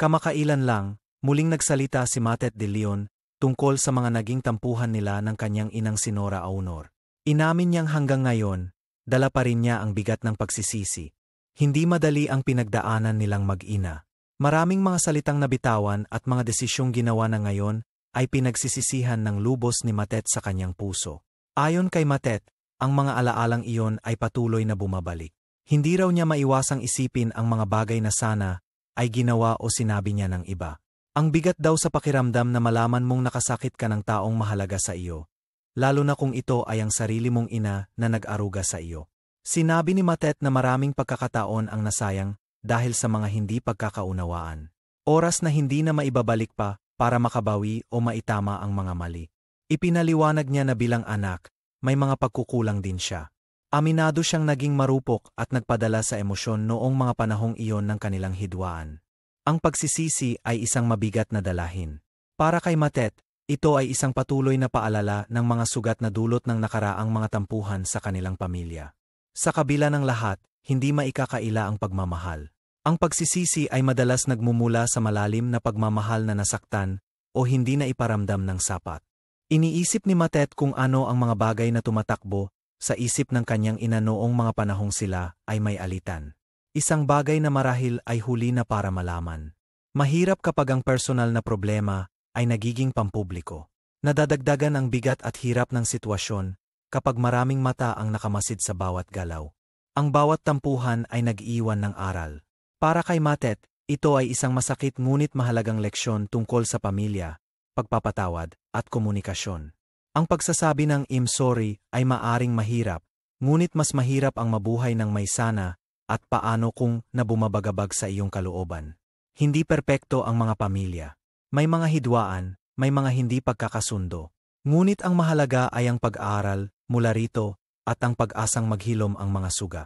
Kamakailan lang, muling nagsalita si Matet de Leon tungkol sa mga naging tampuhan nila ng kanyang inang si Nora Aunor. Inamin niyang hanggang ngayon, dala pa rin niya ang bigat ng pagsisisi. Hindi madali ang pinagdaanan nilang mag-ina. Maraming mga salitang nabitawan at mga desisyong ginawa na ngayon ay pinagsisisihan ng lubos ni Matet sa kanyang puso. Ayon kay Matet, ang mga alaalang iyon ay patuloy na bumabalik. Hindi raw niya maiwasang isipin ang mga bagay na sana ay ginawa o sinabi niya ng iba. Ang bigat daw sa pakiramdam na malaman mong nakasakit ka ng taong mahalaga sa iyo, lalo na kung ito ay ang sarili mong ina na nag-aruga sa iyo. Sinabi ni Matet na maraming pagkakataon ang nasayang dahil sa mga hindi pagkakaunawaan. Oras na hindi na maibabalik pa para makabawi o maitama ang mga mali. Ipinaliwanag niya na bilang anak, may mga pagkukulang din siya. Aminado siyang naging marupok at nagpadala sa emosyon noong mga panahong iyon ng kanilang hidwaan. Ang pagsisisi ay isang mabigat na dalahin. Para kay Matet, ito ay isang patuloy na paalala ng mga sugat na dulot ng nakaraang mga tampuhan sa kanilang pamilya. Sa kabila ng lahat, hindi maikakaila ang pagmamahal. Ang pagsisisi ay madalas nagmumula sa malalim na pagmamahal na nasaktan o hindi na iparamdam ng sapat. Iniisip ni Matet kung ano ang mga bagay na tumatakbo sa isip ng kanyang ina noong mga panahong sila ay may alitan. Isang bagay na marahil ay huli na para malaman. Mahirap kapag ang personal na problema ay nagiging pampubliko. Nadadagdagan ang bigat at hirap ng sitwasyon kapag maraming mata ang nakamasid sa bawat galaw. Ang bawat tampuhan ay nag-iwan ng aral. Para kay Matet, ito ay isang masakit ngunit mahalagang leksyon tungkol sa pamilya, pagpapatawad, at komunikasyon. Ang pagsasabi ng "I'm sorry" ay maaring mahirap, ngunit mas mahirap ang mabuhay ng may sana at paano kung nabumabagabag sa iyong kalooban. Hindi perpekto ang mga pamilya. May mga hidwaan, may mga hindi pagkakasundo. Ngunit ang mahalaga ay ang pag-aaral mula rito at ang pag-asang maghilom ang mga suga.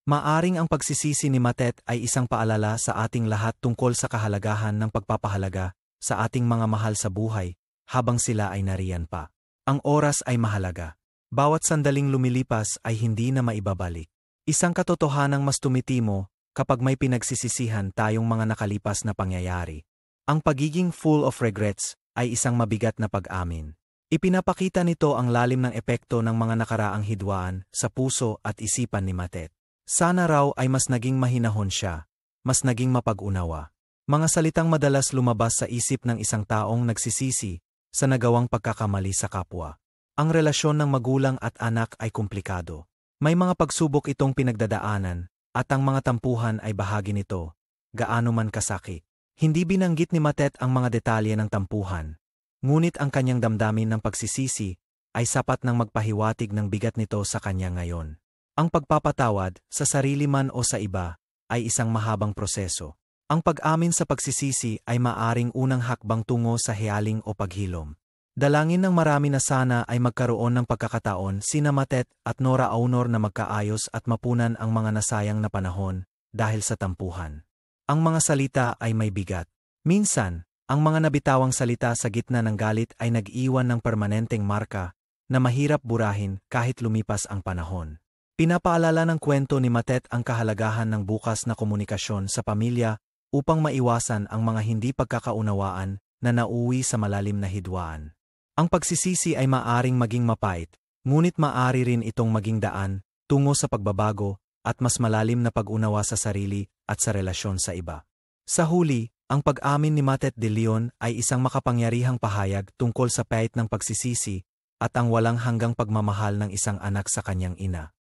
Maaring ang pagsisisi ni Matet ay isang paalala sa ating lahat tungkol sa kahalagahan ng pagpapahalaga sa ating mga mahal sa buhay habang sila ay nariyan pa. Ang oras ay mahalaga. Bawat sandaling lumilipas ay hindi na maibabalik. Isang katotohanang mas tumitimo kapag may pinagsisisihan tayong mga nakalipas na pangyayari. Ang pagiging full of regrets ay isang mabigat na pag-amin. Ipinapakita nito ang lalim ng epekto ng mga nakaraang hidwaan sa puso at isipan ni Matet. Sana raw ay mas naging mahinahon siya, mas naging mapag-unawa. Mga salitang madalas lumabas sa isip ng isang taong nagsisisi sa nagawang pagkakamali sa kapwa. Ang relasyon ng magulang at anak ay komplikado. May mga pagsubok itong pinagdadaanan, at ang mga tampuhan ay bahagi nito, gaano man kasakit. Hindi binanggit ni Matet ang mga detalye ng tampuhan, ngunit ang kanyang damdamin ng pagsisisi ay sapat ng magpahiwatig ng bigat nito sa kanya ngayon. Ang pagpapatawad, sa sarili man o sa iba, ay isang mahabang proseso. Ang pag-amin sa pagsisisi ay maaring unang hakbang tungo sa hiyaling o paghilom. Dalangin ng marami na sana ay magkaroon ng pagkakataon sina Matet at Nora Aunor na magkaayos at mapunan ang mga nasayang na panahon dahil sa tampuhan. Ang mga salita ay may bigat. Minsan, ang mga nabitawang salita sa gitna ng galit ay nag-iwan ng permanenteng marka na mahirap burahin kahit lumipas ang panahon. Pinapaalala ng kwento ni Matet ang kahalagahan ng bukas na komunikasyon sa pamilya upang maiwasan ang mga hindi pagkakaunawaan na nauwi sa malalim na hidwaan. Ang pagsisisi ay maaring maging mapait, ngunit maaari rin itong maging daan tungo sa pagbabago at mas malalim na pag-unawa sa sarili at sa relasyon sa iba. Sa huli, ang pag-amin ni Matet de Leon ay isang makapangyarihang pahayag tungkol sa pait ng pagsisisi at ang walang hanggang pagmamahal ng isang anak sa kanyang ina.